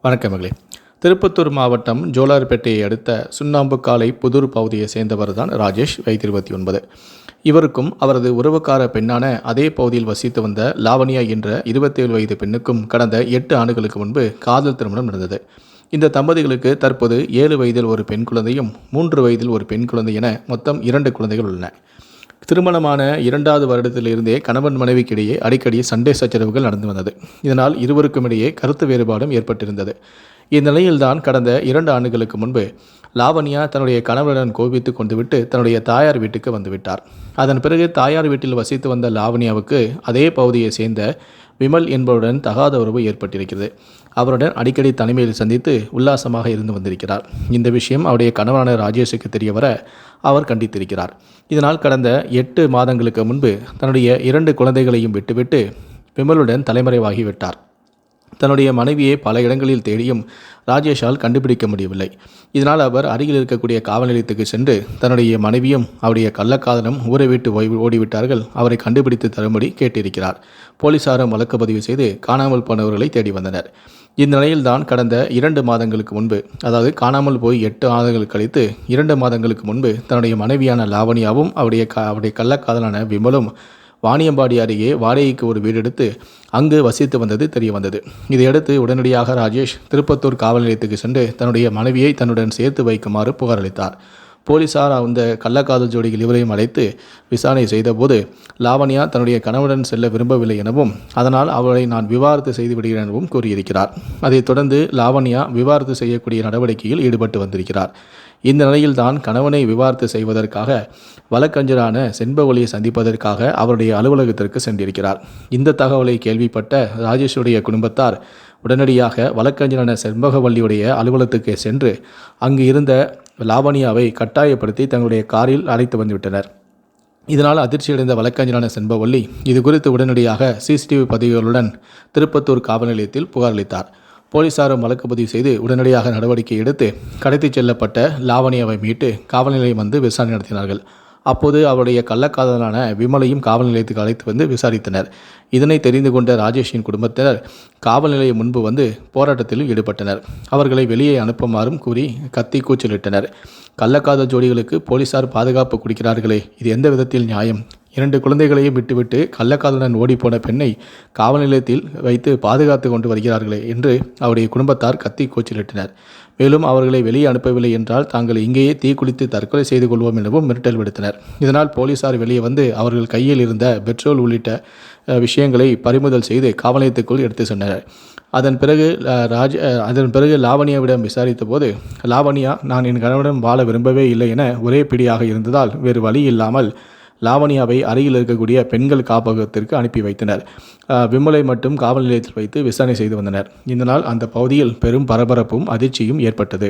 வணக்கம் மகளே. திருப்பத்தூர் மாவட்டம் ஜோலார்பேட்டையை அடுத்த சுண்ணாம்புக்காலை புதூர் பகுதியை சேர்ந்தவர் தான் ராஜேஷ், வயது 29. இவருக்கும் அவரது உறவுக்கார பெண்ணான அதே பகுதியில் வசித்து வந்த லாவண்யா என்ற 27 வயது பெண்ணுக்கும் கடந்த 8 ஆண்டுகளுக்கு முன்பு காதல் திருமணம் நடந்தது. இந்த தம்பதிகளுக்கு தற்போது 7 வயதில் ஒரு பெண் குழந்தையும் 3 வயதில் ஒரு பெண் குழந்தை என மொத்தம் 2 குழந்தைகள் உள்ளன. திருமணமான 2வது வருடத்திலிருந்தே கணவன் மனைவிக்கிடையே அடிக்கடி சண்டை சச்சரவுகள் நடந்து வந்தது. இதனால் இருவருக்கும் இடையே கருத்து வேறுபாடும் ஏற்பட்டிருந்தது. இந்நிலையில்தான் கடந்த 2 ஆண்டுகளுக்கு முன்பு லாவண்யா தன்னுடைய கணவருடன் கோபித்து கொண்டுவிட்டு தன்னுடைய தாயார் வீட்டுக்கு வந்துவிட்டார். அதன் பிறகு தாயார் வீட்டில் வசித்து வந்த லாவண்யாவுக்கு அதே பகுதியை சேர்ந்த விமல் என்பவருடன் தகாத உறவு ஏற்பட்டிருக்கிறது. அவருடன் அடிக்கடி தனிமையில் சந்தித்து உல்லாசமாக இருந்து வந்திருக்கிறார். இந்த விஷயம் அவருடைய கணவரான ராஜேஷுக்கு தெரியவர அவர் கண்டித்திருக்கிறார். இதனால் கடந்த 8 மாதங்களுக்கு முன்பு தன்னுடைய 2 குழந்தைகளையும் விட்டுவிட்டு விமலுடன் தலைமறைவாகிவிட்டார். தன்னுடைய மனைவியை பல இடங்களில் தேடியும் ராஜேஷால் கண்டுபிடிக்க முடியவில்லை. இதனால் அவர் அருகில் இருக்கக்கூடிய காவல் நிலையத்துக்கு சென்று தன்னுடைய மனைவியும் அவருடைய கள்ளக்காதலும் ஊரை விட்டு ஓடிவிட்டார்கள், அவரை கண்டுபிடித்து தரும்படி கேட்டிருக்கிறார். போலீசாரும் வழக்கு பதிவு செய்து காணாமல் போனவர்களை தேடி வந்தனர். இந்நிலையில்தான் கடந்த 2 மாதங்களுக்கு முன்பு, அதாவது காணாமல் போய் 8 மாதங்கள் கழித்து 2 மாதங்களுக்கு முன்பு தன்னுடைய மனைவியான லாவண்யாவும் அவருடைய கள்ளக்காதலான விமலும் வாணியம்பாடி அருகே வாடகைக்கு ஒரு வீடு எடுத்து அங்கு வசித்து வந்தது தெரிய வந்தது. இதையடுத்து உடனடியாக ராஜேஷ் திருப்பத்தூர் காவல் நிலையத்துக்கு சென்று தன்னுடைய மனைவியை தன்னுடன் சேர்த்து வைக்குமாறு புகார் அளித்தார். போலீசார் அந்த கள்ளக்காதல் ஜோடிகள் இருவரையும் அழைத்து விசாரணை செய்தபோது லாவண்யா தன்னுடைய கணவனுடன் செல்ல விரும்பவில்லை எனவும் அதனால் அவளை நான் விவாகரத்து செய்து விடுகிறேன் எனவும் கூறியிருக்கிறார். அதைத் தொடர்ந்து லாவண்யா விவாகரத்து செய்யக்கூடிய நடவடிக்கையில் ஈடுபட்டு வந்திருக்கிறார். இந்த நிலையில்தான் கணவனை விவாகரத்து செய்வதற்காக வழக்கறிஞரான செண்பகவலியை சந்திப்பதற்காக அவருடைய அலுவலகத்திற்கு சென்றிருக்கிறார். இந்த தகவலை கேள்விப்பட்ட ராஜேஷுடைய குடும்பத்தார் உடனடியாக வழக்கறிஞரான செண்பகவல்லியுடைய அலுவலகத்துக்கு சென்று அங்கு இருந்த லாவண்யாவை கட்டாயப்படுத்தி தங்களுடைய காரில் அழைத்து வந்துவிட்டனர். இதனால் அதிர்ச்சியடைந்த வழக்கறிஞரான செண்பகவல்லி இது குறித்து உடனடியாக சிசிடிவி பதிவுகளுடன் திருப்பத்தூர் காவல் நிலையத்தில் புகார் அளித்தார். போலீசாரும் வழக்கு பதிவு செய்து உடனடியாக நடவடிக்கை எடுத்து கடத்திச் செல்லப்பட்ட லாவண்யாவை மீட்டு காவல் நிலையம் வந்து விசாரணை நடத்தினார்கள். அப்போது அவருடைய கள்ளக்காதலான விமலையும் காவல் நிலையத்துக்கு அழைத்து வந்து விசாரித்தனர். இதனை தெரிந்து கொண்ட ராஜேஷின் குடும்பத்தினர் காவல் நிலையம் முன்பு வந்து போராட்டத்தில் ஈடுபட்டனர். அவர்களை வெளியே அனுப்புமாறும் கூறி கத்தி கூச்சலிட்டனர். கள்ளக்காதல் ஜோடிகளுக்கு போலீசார் பாதுகாப்பு கொடுக்கிறார்களே, இது எந்த விதத்தில் நியாயம்? 2 குழந்தைகளையும் விட்டுவிட்டு கள்ளக்காதலுடன் ஓடிப்போன பெண்ணை காவல் நிலையத்தில் வைத்து பாதுகாத்து கொண்டு வருகிறார்களே என்று அவருடைய குடும்பத்தார் கத்தி கூச்சலிட்டனர். மேலும் அவர்களை வெளியே அனுப்பவில்லை என்றால் தாங்கள் இங்கேயே தீக்குளித்து தற்கொலை செய்து கொள்வோம் எனவும் மிரட்டல் விடுத்தனர். இதனால் போலீசார் வெளியே வந்து அவர்கள் கையில் இருந்த பெட்ரோல் உள்ளிட்ட விஷயங்களை பறிமுதல் செய்து காவல் நிலையத்துக்குள் எடுத்து சென்றனர். அதன் பிறகு லாவண்யாவிடம் விசாரித்த போது லாவண்யா நான் என் கணவனிடம் வாழ விரும்பவே இல்லை என ஒரே பிடியாக இருந்ததால் வேறு வழி இல்லாமல் லாவண்யாவை அருகில் இருக்கக்கூடிய பெண்கள் காப்பகத்திற்கு அனுப்பி வைத்தனர். விமலை மட்டும் காவல் நிலையத்தில் வைத்து விசாரணை செய்து வந்தனர். இதனால் அந்த பகுதியில் பெரும் பரபரப்பும் அதிர்ச்சியும் ஏற்பட்டது.